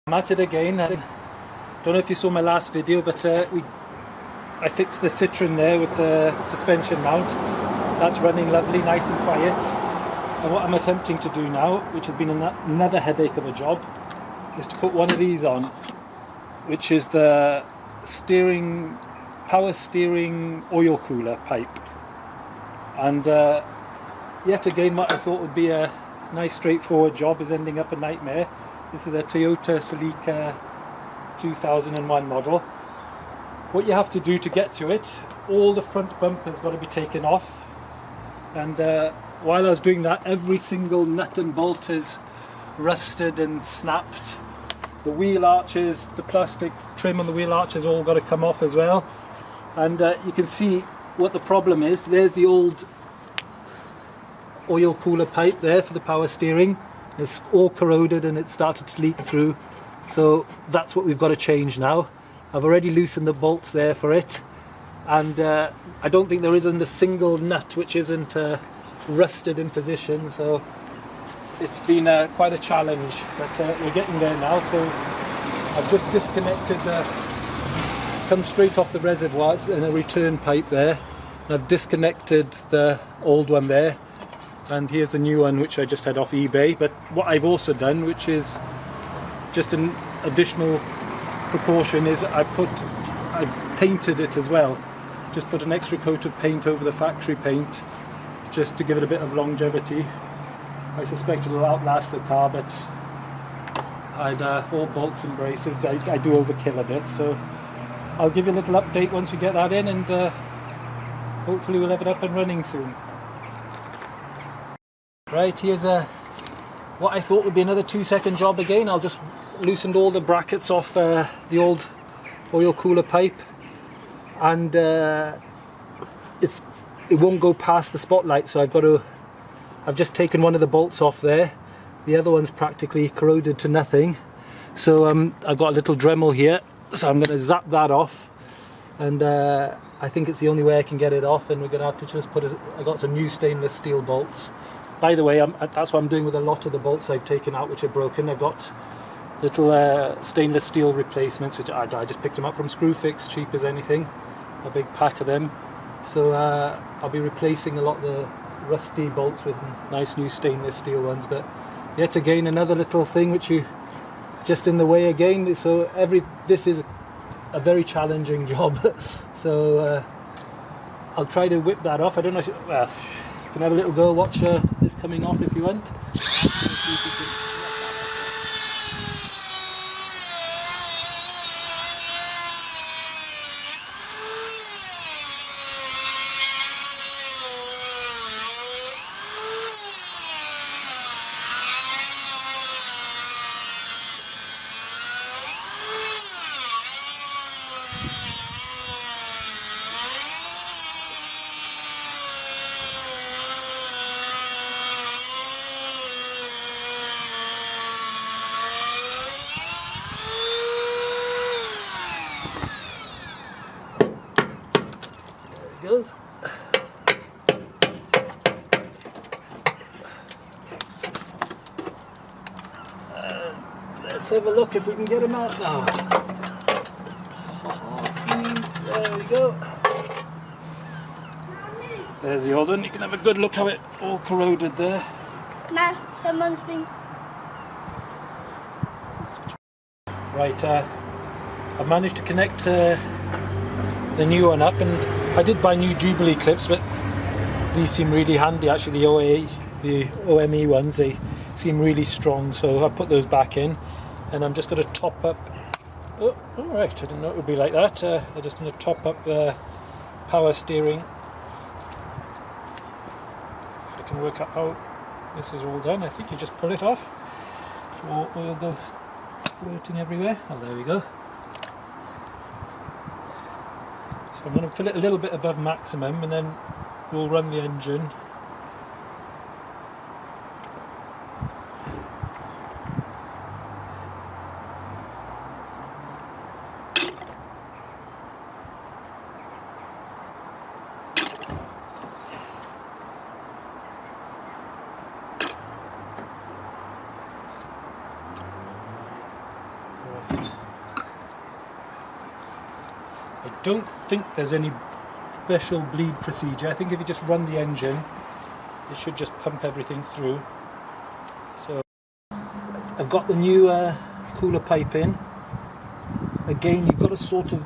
I'm at it again. I don't know if you saw my last video, but I fixed the Citroen there with the suspension mount. That's running lovely, nice and quiet. And what I'm attempting to do now, which has been another headache of a job, is to put one of these on, which is the power steering oil cooler pipe. And yet again, what I thought would be a nice straightforward job is ending up a nightmare. This is a Toyota Celica 2001 model. What you have to do to get to it, all the front bumper's got to be taken off, and while I was doing that, every single nut and bolt is rusted and snapped. The wheel arches, the plastic trim on the wheel arches all got to come off as well. And you can see what the problem is. There's the old oil cooler pipe there for the power steering. It's all corroded and it started to leak through, so that's what we've got to change now. I've already loosened the bolts there for it, and I don't think there isn't a single nut which isn't rusted in position, so it's been quite a challenge, but we're getting there now. So I've just disconnected comes straight off the reservoirs in a return pipe there, and I've disconnected the old one there. And here's a new one which I just had off eBay. But what I've also done, which is just an additional precaution, is I've painted it as well. Just put an extra coat of paint over the factory paint, just to give it a bit of longevity. I suspect it'll outlast the car, but I'd all bolts and braces. I do overkill a bit, so I'll give you a little update once we get that in, and hopefully we'll have it up and running soon. Right, here's what I thought would be another 2-second job again. I'll just loosened all the brackets off the old oil cooler pipe, and it won't go past the spotlight, so I've just taken one of the bolts off there. The other one's practically corroded to nothing, so I've got a little Dremel here, so I'm going to zap that off, and I think it's the only way I can get it off, and we're going to have to just I got some new stainless steel bolts. By the way, that's what I'm doing with a lot of the bolts I've taken out which are broken. I've got little stainless steel replacements, which I just picked them up from Screwfix, cheap as anything, a big pack of them. So I'll be replacing a lot of the rusty bolts with nice new stainless steel ones. But yet again, another little thing which you just in the way again. So this is a very challenging job. So I'll try to whip that off. I don't know if you can have a little go, watch this coming off if you want. Goes. Let's have a look if we can get him out now. There we go. There's the old one. You can have a good look how it all corroded there. Matt, someone's been... Right, I've managed to connect the new one up, and I did buy new Jubilee clips, but these seem really handy actually. The OME ones, they seem really strong, so I've put those back in, and I'm just going to top up. Oh, alright, I didn't know it would be like that. I'm just going to top up the power steering. If I can work out how this is all done, I think you just pull it off. Oil goes squirting everywhere. Oh, there we go. I'm going to fill it a little bit above maximum, and then we'll run the engine. I don't think there's any special bleed procedure. I think if you just run the engine, it should just pump everything through. So I've got the new cooler pipe in. Again, you've got to sort of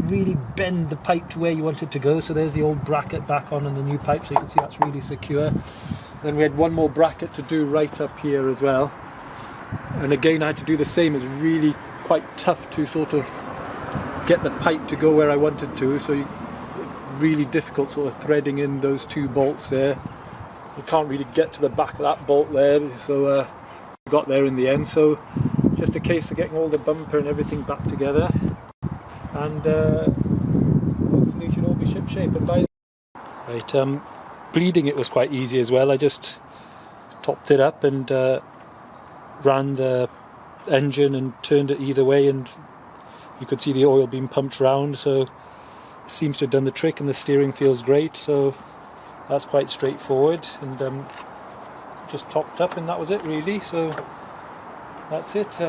really bend the pipe to where you want it to go. So there's the old bracket back on the new pipe, so you can see that's really secure. Then we had one more bracket to do right up here as well. And again, I had to do the same. It's really quite tough to sort of get the pipe to go where I wanted to. So really difficult sort of threading in those two bolts there. You can't really get to the back of that bolt there. So we got there in the end. So just a case of getting all the bumper and everything back together. And hopefully it should all be ship shape. And by right, bleeding it was quite easy as well. I just topped it up and ran the engine and turned it either way, and you could see the oil being pumped round, so it seems to have done the trick, and the steering feels great, so that's quite straightforward. And just topped up and that was it really, so that's it.